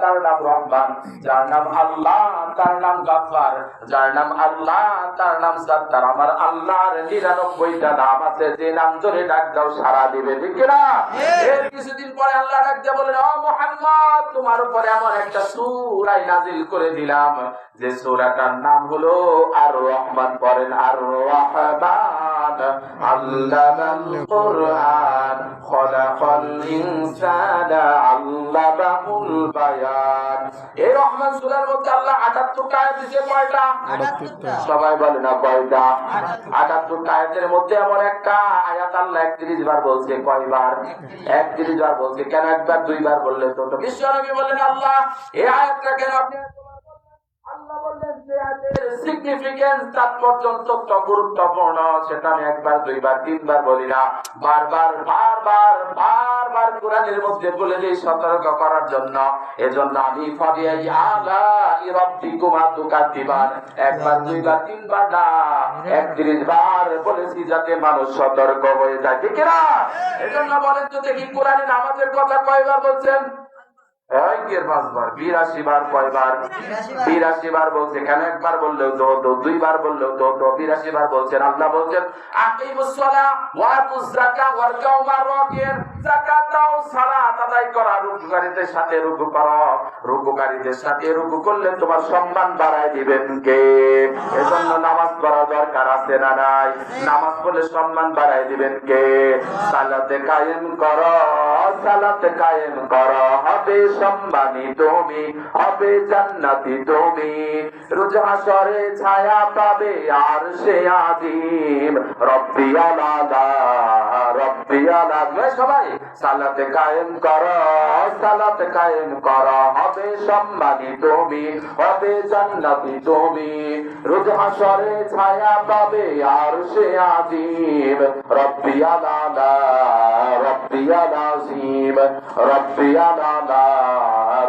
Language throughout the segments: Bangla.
তার নাম রহমান, যার নাম আল্লাহ তার নাম গাফফার, যার নাম আল্লাহ তার নাম সাত্তার। আমার আল্লাহর 99টা নাম আছে, যে নাম ধরে ডাক দাও সাড়া দিবে, ঠিক না? এর কিছুদিন পরে আল্লাহ ডাক দিয়ে বলেন, ও মুহাম্মদ, তোমার উপরে এমন একটা সূরা নাযিল করে দিলাম যে সূরাটার নাম হলো আর রহমান। পড়েন আর রহমান আল্লামাল কুরআন খলাকাল ইনসানা আল্লামাহুল বায়ান। এই রহমান সূরার মধ্যে আল্লাহ 78টা আয়াত দিয়েছে। কয়টা? 78টা। সবাই বলে না কয়টা? 78টা আয়াতের মধ্যে এমন একটা আয়াত আল্লাহ 31 বার বলছে। কয়বার? 31 বার বলছে। কেন একবার দুইবার বললে তো? বিশ্বনবী বললেন, আল্লাহ এই আয়াতটা কেন আপনি? আল্লাহ বললেন যে আয়াতের সিগনিফিকেন্স, তাৎপর্য অত্যন্ত গুরুত্বপূর্ণ, সেটা আমি একবার দুইবার তিনবার বলি না, বারবার বারবার কোরআনের মধ্যে বলে দিই সতর্ক করার জন্য। এজন্য আমি ফাবিআই আলাই রাব্বিকুমা তুকাদ্দিবান একবার দুইবার তিনবার না 31 বার বলেছি, যাতে মানুষ সতর্ক হয়ে যায়, ঠিক না? এজন্য বলেন তো দেখি, কোরআনে নামাজের কথা কয়বার বলছেন? 82 বার। কয়বার? 82 বার বলছে। কেন একবার বললেও তো, দুইবার বললেও তো 82 বার বলছেন। আল্লাহ বলছেন, আকিমুস সালাহ ওয়া আতুজ যাকাত ওয়ারকাউ মা'র রাকিন। যাকাত দাও, সালাত আদায় করো, রুকুকারীদের সাথে রুকু করো। রুকুকারীদের সাথে রুকু করলে তোমার সম্মান বাড়ায় দিবেন কে? এজন্য নামাজ পড়া দরকার আছে না নাই? নামাজ পড়লে সম্মান বাড়ায় দিবেন কে? সালাতে কায়েম করো, সালাতে কায়েম করো, হবে সম্মানী তুমি, হবে জান্নাতি তুমি, রোজ হাশরে ছায়া পাবে আরশে আযীম। রব্বিয়াল আলা, রব্বিয়াল আলা। সবাই সালাতে কায়েম করো, সালাতে কায়েম করো, হবে সম্মানী তুমি, হবে জান্নাতি তুমি, রোজ হাশরে ছায়া পাবে আরশে আযীম। রব্বিয়াল আলা, রব্বিয়াল আযীম, রব্বিয়াল আলা,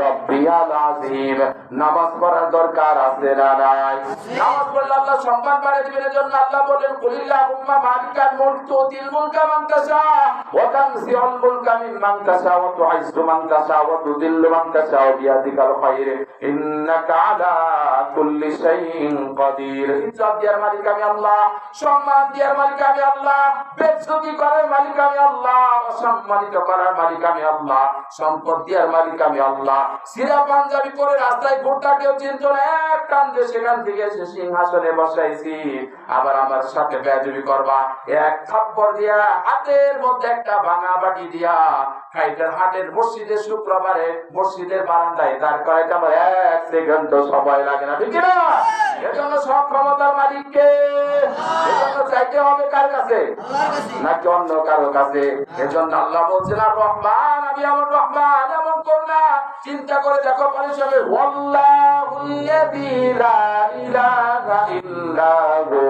রব্বিয়াল আযীম। নামাজ পড়ার দরকার আছে না নাই? নামাজ পড়লে আল্লাহ সম্মান বাড়িয়ে দিবেন। এজন্য আল্লাহ বলেন, কুলিল্লাহুম্মা মালিকাল মুলক তুতিল মুলকা মান তাশা ওয়া তানজিউল মুলকা মিম্মান তাশা ওয়া তুইজ্জু মান তাশা ওয়া তুযিল্লু মান তাশা বিয়াদিকাল খায়র ইন্নাকা আলা কুল্লি শাইইন কাদির। ইজ্জত দেওয়ার মালিক আমি আল্লাহ, সম্মান দেওয়ার মালিক আমি আল্লাহ, বেজ্জতি করার মালিক আমি আল্লাহ, অসম্মানিত করার মালিক আমি আল্লাহ, সম্পদ দেওয়ার মালিক আমি আল্লাহ। সিরা পাঞ্জাবি পরে রাস্তায় ঘুরতা কেউ চিনত না, এক টান দিয়ে সেখান থেকে এসে সিংহাসনে বসাইছি। আবার আমার সাথে বেয়াদবি করবা, এক থাপ্পড় দিয়া, হাতের মধ্যে একটা ভাঙা বাটি দিয়া, খাইটার হাটের মসজিদের শুক্রবারে মসজিদের বারান্দায় দাঁড় করাইতে আমার 1 সেকেন্ড সময় লাগে না, ঠিক না? এজন্য সব ক্ষমতার মালিককে। এজন্য চাইতে হবে কার কাছে? নাকি অন্য কারো কাছে? এজন্য আল্লাহ বলছেন, আর রহমান, আমি আমার রহমান, এমন করুণা। চিন্তা করে দেখো, মানুষ হবে ওয়াল্লাহুল্লাযী লা ইলাহা ইল্লা হু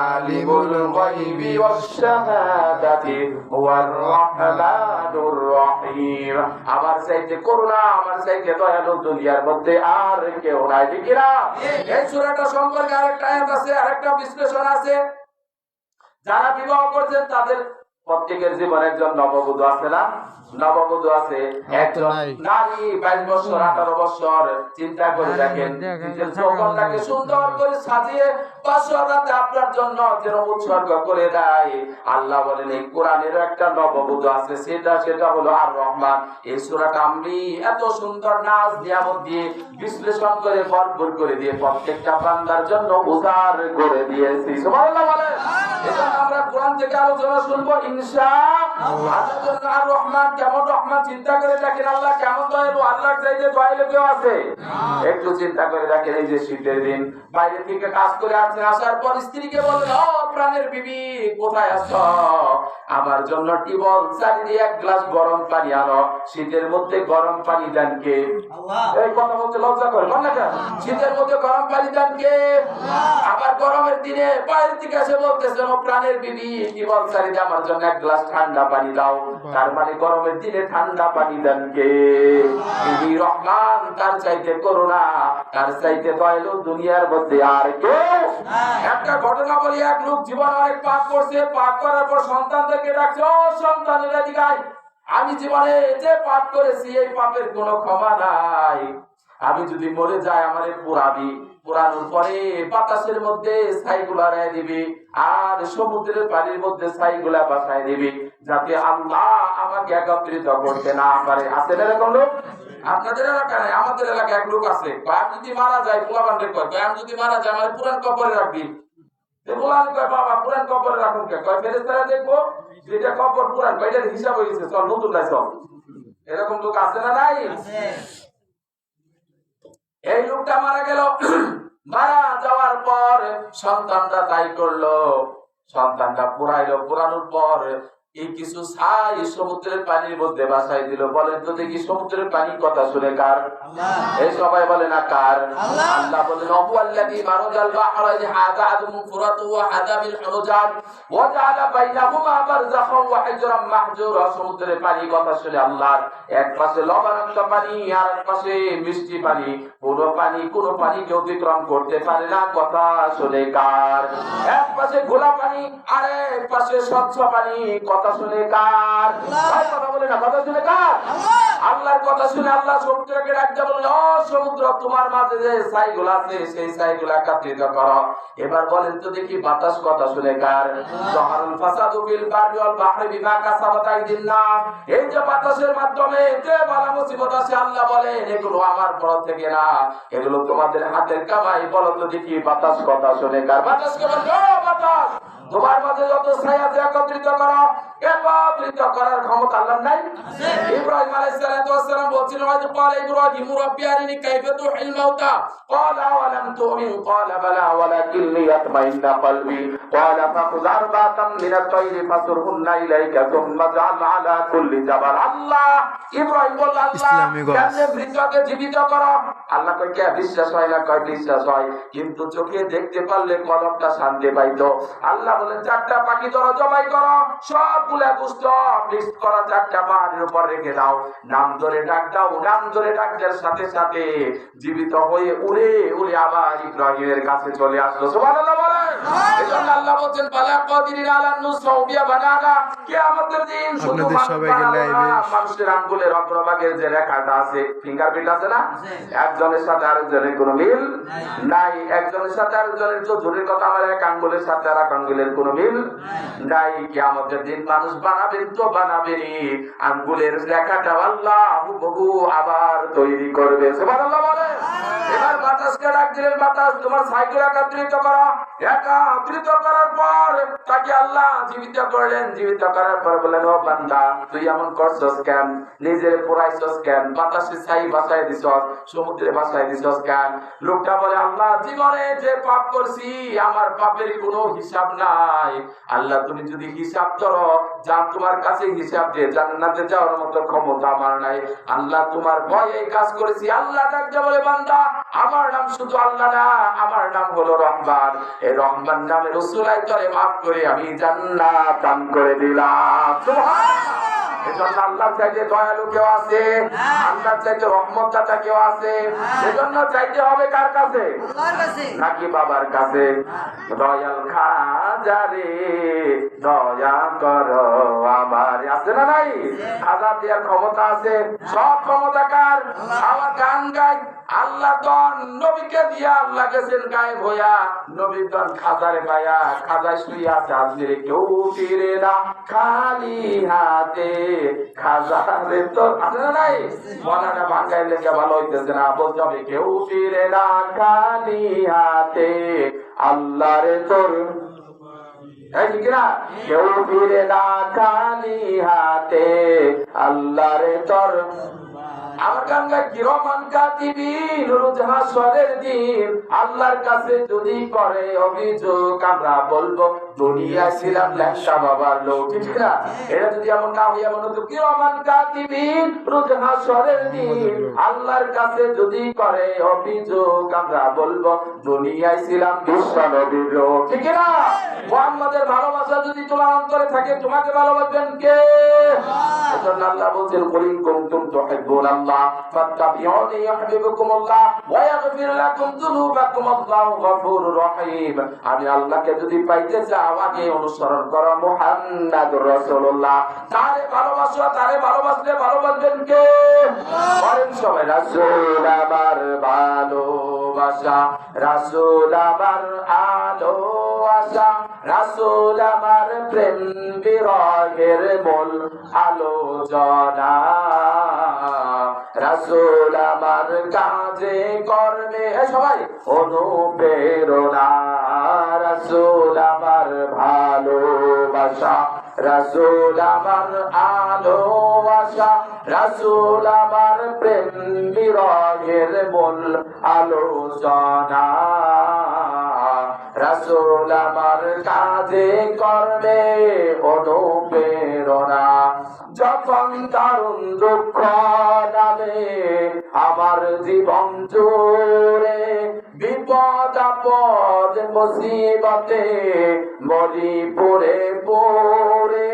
আলিমুল গায়বি ওয়াশ শাহাদাতি ওয়ার রহমানুর রহিম। আমার চাইতে করুণা, আমার চাইতে দয়ালু দুনিয়ার মধ্যে আর কেউ নাই, ঠিক না? এই সূরাটা সম্পর্কে আরেকটা আয়াত আছে, আরেকটা বিশ্লেষণ আছে। যারা বিবাহ করছেন তাদের প্রত্যেকের জীবনে একজন নববধূ আছে না? নববধূ আছে, একজন নারী 22 বছর 18 বছর। চিন্তা করে দেখেন, নিজের যৌবনটাকে সুন্দর করে সাজিয়ে বাসর রাতে আপনার জন্য যেন উৎসর্গ করে দেয়। আল্লাহ বলেন, এই কোরআনের একটা নববধূ আছে, সেটা হলো আর রহমান। এই সূরাটা আমি এত সুন্দর নাজ নিয়ামত দিয়ে বিশ্লেষণ করে ভরপুর করে দিয়ে প্রত্যেকটা বান্দার জন্য উজাড় করে দিয়েছি। সুবহানাল্লাহ বলেন। এজন্য আমরা কোরআন থেকে আলোচনা শুনবো ইনশাআল্লাহ। আর রহমান কেমন রহমান চিন্তা করে দেখেন, আল্লাহ কেমন দয়ালু। আল্লাহর চাইতে দয়ালু কেউ আছে? একটু চিন্তা করে দেখেন, এই যে শীতের দিন বাইরে থেকে কাজ করে আসছেন, আসার পর স্ত্রীকে বলেন, ও প্রাণের বিবি কোথায় আছো? আমার জন্য টিবল চালিয়ে 1 গ্লাস গরম পানি আনো। শীতের মধ্যে গরম পানি দেন কে? আল্লাহ। এই কথা বলতে লজ্জা করে না কেন? শীতের মধ্যে গরম পানি দেন কে? আবার গরমের দিনে বাইরে থেকে এসে বলতেছেন, ও প্রাণের বিবি টিবল চালিয়ে আমার জন্য 1 গ্লাস ঠান্ডা পানি দাও। তার মানে গরমের দিনে ঠান্ডা পানি দেন কে? তিনি রহমান। তার চাইতে করুণা, তার চাইতে দয়ালু দুনিয়ার মধ্যে আর কেউ। একটা ঘটনা বলি, এক লোক জীবন অনেক পাপ করছে, পাপ করার পর সন্তানদেরকে ডাকছে, ও সন্তানেরা দিকে আয়, আমি জীবনে যে পাপ করেছি এই পাপের কোনো ক্ষমা নাই। আমি যদি মরে যাই আমারে পোড়াবি, পোড়ানোর পরে বাতাসের মধ্যে ছাইগুলা রেখে দিবি আর সমুদ্রের পানির মধ্যে ছাইগুলা বাসায় দিবি, যাতে আল্লাহ আমাকে একত্রিত করতে না পারে। আছে না এরকম লোক? আপনাদের এলাকা নাই, আমাদের এলাকায় এক লোক আছে, আমি যদি মারা যাই পোলাপানকে কয় আমি যদি মারা যাই আমার পুরান কবরে রাখবি। বাবা পুরান কবরে রাখুন কে? কয় ফেরেশতারা দেখবো যেটা কবর পুরান, এটার হিসাব হয়ে গেছে, চল নতুন নাই চল। এরকম লোক আছে না নাই? এই লোকটা মারা গেল, মারা যাওয়ার পর সন্তানটা তাই করলো, সন্তানটা পুরাইলো, পুরানোর পর এই কিছু ছাই সমুদ্রের পানির মধ্যে বাসায় দিল। বলেন তো দেখি সমুদ্রের পানি কথা শুনে কার? এই সবাই বলে না কার? আল্লাহ বলেন আল্লাযী মারাজাল বাহরা হাযা আযমুন ফুরাতু ওয়া হাযা বিল হুজাজ ওয়া জাআলা বাইনাহুমা বারযাখান ওয়া হিজরাম মাহজুরা। সমুদ্রের পানি কথা শুনে আল্লাহ এক পাশে লবণাক্ত পানি আর এক পাশে মিষ্টি পানি, কোন পানিকে অতিক্রম করতে পারে না, কথা শুনে কার? এক পাশে ঘোলা পানি আর এক পাশে স্বচ্ছ পানি, কথা শুনে কার? ভাই কথা বলে না, কথা শুনে কার? আল্লাহর কথা শুনে আল্লাহ সমুদ্রকে ডাকতে বললেন, ও সমুদ্র তোমার মাঝে যে ছাইগুলো আছে সেই ছাইগুলো একত্রিত করো। এবার বলেন তো দেখি বাতাস কথা শুনে কার? যাহারুল ফাসাদু ফিল বাররি ওয়াল বাহরি বিমা কাসাবাত আইদিন নাস। এই যে বাতাসের মাধ্যমে যে বালা মুসিবত আছে আল্লাহ বলেন এগুলো আমার পরব থেকে না, এগুলো তোমাদের হাতের কামাই। বলো তো দেখি বাতাস কথা শুনে কার? বাতাসকে বলল, ও বাতাস তোমার মাঝে যত ছাই আছে একত্রিত করো। একত্রিত করার ক্ষমতা আল্লাহর নাই? ইব্রাহিম আলাইহিস সালাম বলছিলেন, ওয়াইদ ক্বালা ইব্রাহিম রাব্বি আরিনি কাইফা তুহিল মাউতা ক্বালা ওয়ালাম তুমিন ক্বালা বালা ওয়ালাকিন লিয়াতমাইন্না কলবি ক্বালা ফাখুয আরবাতাম মিনাত তায়রি ফাসুরহুন্না ইলাইকা সুম্মা জাআল আলা কুল্লি জাবাল। আল্লাহ ইব্রাহিম বলল, আল্লাহ কেমনে মৃতকে জীবিত করো? আল্লাহ কয় কে? বিশ্বাস হয় না? কয় বিশ্বাস হয়, কিন্তু চোখে দেখতে পারলে কলবটা শান্তি পাইতো। আল্লাহ বলেন চারটা পাখি ধরো, জবাই করো, সবগুলা গোশত মিক্স করা চারটা পাহাড়ের উপর রেখে দাও, নাম ধরে ডাক দাও, নাম ধরে ডাক দেওয়ার সাথে সাথে জীবিত হয়ে উড়ে উড়ে আবার ইব্রাহিমের কাছে চলে আসলো। সুবহানাল্লাহ বলেন। এজন্য আল্লাহ বলেন বালা কাদিরিন আলা নুসবিয়া বানানা, কিয়ামতের দিন শুধু মানুষের আঙ্গুলের অগ্রভাগের যে রেখাটা আছে, ফিঙ্গারপ্রিন্ট আছে না, একজনের সাথে আরেকজনের কোনো মিল নাই। একজনের সাথে আরেকজনের চোখের কথা আমার এক আঙ্গুলের সাথে আর এক আঙ্গুলের কোনো মিল নাই। কিয়ামতের দিন মানুষ বানাবেন তো বানাবেনই, আঙ্গুলের রেখাটা আল্লাহ হুবহু আবার তৈরি করবে। সুবহানাল্লাহ বলে। এবার বাতাসকে ডাক দিলেন, বাতাস তোমার ছাইগুলো একত্রিত করো। একত্রিত করার পর তাকে আল্লাহ জীবিত করলেন। জীবিত করার পর বললেন, ও বান্দা তুই এমন করছস কেন? নিজের পোড়াইছস কেন? বাতাসে ছাই বাসায় দিছস, সমুদ্রে বাসায় দিছস কেন? লোকটা বলে, আল্লাহ জীবনে যে পাপ করছি আমার পাপের কোনো হিসাব নাই। আল্লাহ তুমি যদি হিসাব করো, যা তোমার কাছে হিসাব দিয়ে জান্নাতে যাওয়ার মতো ক্ষমতা আমার নাই। আল্লাহ তোমার ভয়ে কাজ করেছি। আল্লাহ ডাকতে বলে, বান্দা আমার নাম শুধু আল্লাহ না, আমার নাম হলো রহমান। এই রহমান নামের উসিলায় তোরে মাফ করে আমি জান্নাত দান করে দিলাম। সুবহানাল্লাহ। এজন্য আল্লাহর চাইতে দয়ালু কেউ আছে? আল্লাহর চাইতে রহমতদাতা কেউ আছে? এজন্য চাইতে হবে কার কাছে? আল্লাহর কাছে নাকি বাবার কাছে? দয়াল খাজা রে দয়া করো আমার, আছে না নাই? খাজা দেওয়ার ক্ষমতা আছে, সব ক্ষমতা কার? আমার গান গাই আল্লাহ গণ নবীকে দিয়া আল্লাহ গেছেন গায়েব হইয়া, নবী গণ খাজারে পায়া খাজায় শুইয়া আছে। আজকে কেউ ফিরে না খালি হাতে, খাজারে তো আছে না নাই? মনাটা ভাঙ্গাই লেগে ভালো হইতেছে না, বলতে হবে কেউ ফিরে না খালি হাতে, আল্লাহরে তোর কেউ ফিরে না খালি হাতে, আল্লাহরে তোর। আমার গাঙ্গা কিরমান কাতিবিন রোজ হাসরের দিন আল্লাহর কাছে যদি করে অভিযোগ আমরা বলবো দুনিয়ায় ছিলাম ল্যাংসা বাবার লোক, ঠিক না? এটা যদি এমন না হইয়া মনে হতো কিরমান কাতিবিন রোজ হাসরের দিন আল্লাহর কাছে যদি করে অভিযোগ আমরা বলবো দুনিয়ায় ছিলাম বিশ্ব নবীর লোক, ঠিক না? মুহাম্মাদের ভালোবাসা যদি তোমার অন্তরে থাকে তোমাকে ভালোবাসবেন কে? এজন্য আল্লাহ বলছেন কুল ইন কুনতুম তুহিব্বুনা الله فاتبعوني يحببكم الله ويغفر لكم ذنوبكم الله غفور رحيم আমি আল্লাহকে যদি পাইতে চাও আগে অনুসরণ করো মুহাম্মদুর রাসূলুল্লাহ তারে ভালোবাসো তারে ভালোবাসলে ভালোবাসবেন কে বলেন সবাই রাসূল আমার ভালোবাসা রাসূল আমার আলো আশা রাসূল আমার প্রেম বিরহের মূল আলোচনা রাসূল আমার কাজে কর্মে সবাই অনুপ্রেরণা রাসূল আমার ভালোবাসা রাসূল আমার আলো আশা রাসূল আমার প্রেম বিরহের মূল আলোচনা রাসূল আমার কাজে কর্মে অনুপ্রেরণা যখন দারুণ দুঃখ নামে আমার জীবন জুড়ে বিপদ আপদ মুসিবতে মরি পড়ে পড়ে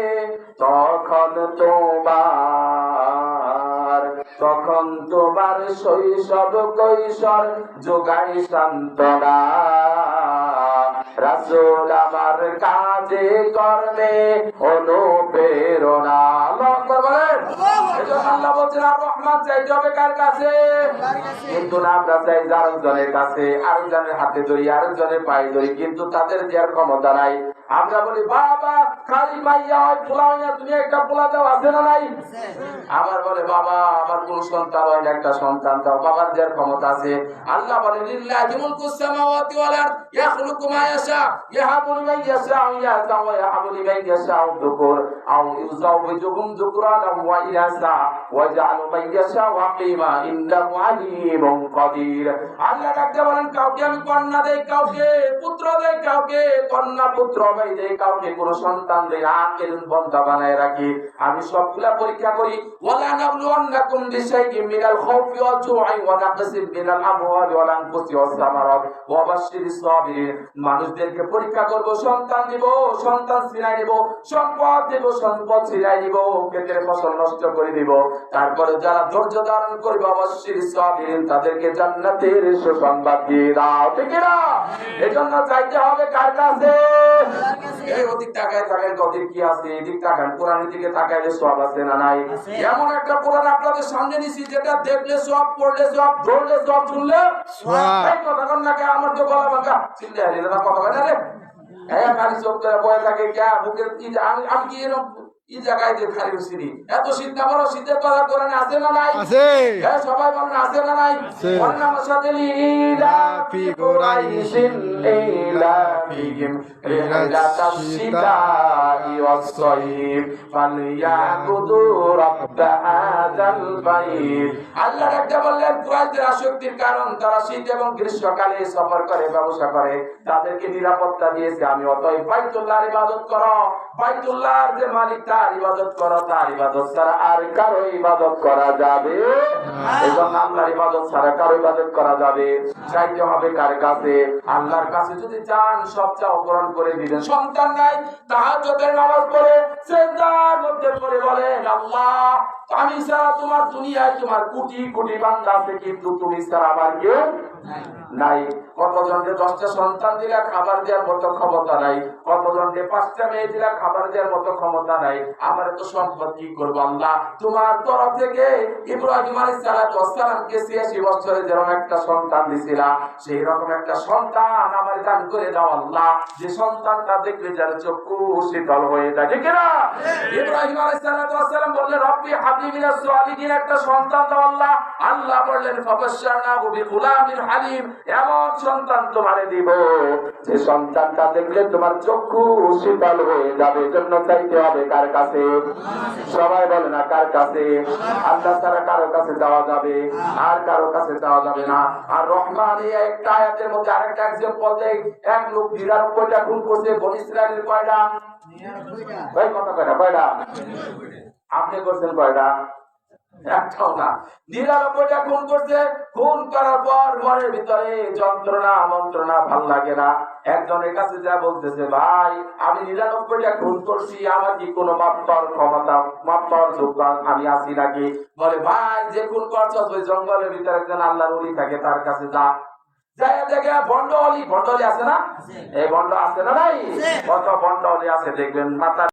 তখন তোমার শৈশব কৈশোর যোগাই সান্ত্বনা রাসূল আমার কাজে কর্মে অনুপ্রেরণা বলেন আল্লাহ বলছেন আর রহমত চাইতে হবে কার কাছে কিন্তু না আমরা চাই আরেকজনের কাছে আরেকজনের হাতে ধরি আরেকজনের পায়ে ধরি কিন্তু তাদের দেওয়ার ক্ষমতা নাই আমরা বলি বাবা খালি মাইয়া হয় পোলা হয় না তুমি একটা পোলা দাও আছে না নাই আবার বলে বাবা আমার কোন সন্তান হয় না একটা সন্তান দাও বাবার দেওয়ার ক্ষমতা আছে আল্লাহ বলে লিল্লাহি মুলকুস সামাওয়াতি ওয়াল আরদ ইয়াখলুকু মা ইয়াশা ইয়াহাবু লিমান ইয়াশা ওয়া ইয়াহাবু লিমান ইয়াশা যুকুর আও ইউযাওবিজুহুম যুকরানা ওয়া ইনাসা ওয়া জাআলু মান ইয়াশা ওয়াকিমা ইন্নাহু আলিমুন কাদির আল্লাহ ডাকতে বলেন কাউকে আমি কন্যা দেই কাউকে পুত্র দেই কাউকে কন্যা পুত্র ভাই দেই কাউকে কোন সন্তান দেই আকেল বন্ধা বানায় রাখি আমি সবগুলা পরীক্ষা করি ওয়ালা নাবলুওয়ান্নাকুম বিশাইইন মিনাল খাউফি ওয়াল জু'i ওয়া নাকসিন মিনাল আমওয়ালি ওয়াল আনফুসি ওয়াস সামারাত ওয়া বাশশিরিস সাবিরিন মানুষদেরকে পরীক্ষা করব সন্তান দিব সন্তান ছিনাই দিব সম্পদ দিব সম্পদ ছিনাই দিব ক্ষেতের ফসল নষ্ট করে দিব তারপরে যারা ধৈর্য ধারণ করবে বাশশিরিস সাবিরিন তাদেরকে জান্নাতের সুসংবাদ দিয়ে দাও ঠিক না এজন্য চাইতে হবে কার কাছে এই ওদিক তাকায় থাকেন কদিক কি আছে এদিক তাকান কোরআনের দিকে তাকাইলে সব আছে না নাই এমন একটা কোরআন আপনাদের সামনে নিছি যেটা দেখলে সব পড়লে সব ধরলে সব শুনলে সব এই কথা কোন না আমার তো গলা ভাঙা চিল্লা দিলে না কথা বলে রে এই খালি চোখ করে বয়ে থাকে কে বুকের কি আমি কি এরকম এই জায়গায় যে খালি উসিনি এত শীত না বড় শীতের কথা কোরআনে আছে না নাই আছে হ্যাঁ সবাই বলেন আছে না নাই কোরআন আমার সাথে ইলা ফি কুরাইশিন ইলা ফিহিম রিহালাতাশ শিতাই ওয়াস সাইফ ফালইয়াবুদু রাব্ব হাযাল বাইত আল্লাহ একটা বললেন কুরাইশদের আসক্তির কারণ তারা শীত এবং গ্রীষ্মকালে সফর করে ব্যবসা করে তাদেরকে নিরাপত্তা দিয়েছে আমি অতএব বাইতুল্লাহর ইবাদত করো বাইতুল্লাহর যে মালিক তার ইবাদত করা তার ইবাদত ছাড়া আর কারো ইবাদত করা যাবে এবং আল্লাহর ইবাদত ছাড়া কারো ইবাদত করা যাবে চাইতে হবে কার কাছে আল্লাহর কাছে যদি চান সব চাও পূরণ করে দিবেন সন্তান নাই তাহাজ্জুদের নামাজ পড়ে সিজদার মধ্যে পড়ে বলেন আল্লাহ আমি ছাড়া তোমার দুনিয়ায় তোমার কোটি কোটি বান্দা আছে কিন্তু তুমি ছাড়া আমার কেউ নাই কতজনকে 10টা সন্তান দিলে খাবার দেওয়ার মতো ক্ষমতা নাই কতজনকে 5টা মেয়ে দিলে খাবার দেওয়ার মতো ক্ষমতা নাই আমার তো সম্পদ কি করব আল্লাহ তোমার তরফ থেকে ইব্রাহিম আলাইহিস সালামকে 86 বছরে যেরকম একটা সন্তান দিছিলা সেই রকম একটা সন্তান আমার দান করে দাও আল্লাহ যে সন্তানটা দেখলে যার চক্ষু শীতল হয়ে যায় ঠিক না ইব্রাহিম আলাইহিস সালাম বললেন রব্বি হাবলি মিনাস সালিহিন একটা সন্তান দাও আল্লাহ আল্লাহ বললেন ফাবাশশারনাহু বিগুলামিন হালিম এমন সন্তান তোমারে দিব যে সন্তানটা দেখলে তোমার চক্ষু শীতল হয়ে যাবে জন্য চাইতে হবে কার কাছে সবাই বলে না কার কাছে আল্লাহ ছাড়া কারো কাছে যাওয়া যাবে আর কারো কাছে যাওয়া যাবে না আর রহমান এই একটা আয়াতের মধ্যে আরেকটা एग्जांपल দেই এক লোক 99টা খুন করছে বনি ইসরাইলের কয়টা 99 ভাই কত কয়টা আপনি করছেন কয়টা একটাও না 99টা খুন করছে খুন করার পর মনের ভিতরে যন্ত্রণা মন্ত্রণা ভাল লাগে না একজনের কাছে যা বলতেছে ভাই আমি 99টা খুন করছি আমার কি কোনো মাপ পাওয়ার ক্ষমতা মাপ পাওয়ার যোগ কর, আমি আছি নাকি? বলে ভাই যে খুন করছস ওই জঙ্গলের ভিতরে একজন আল্লাহর ওলি থাকে, তার কাছে যা। যাই দেখে ভণ্ড অলি আছে না? এই ভণ্ড আছে না নাই? কত ভণ্ড অলি আছে দেখবেন, মাথা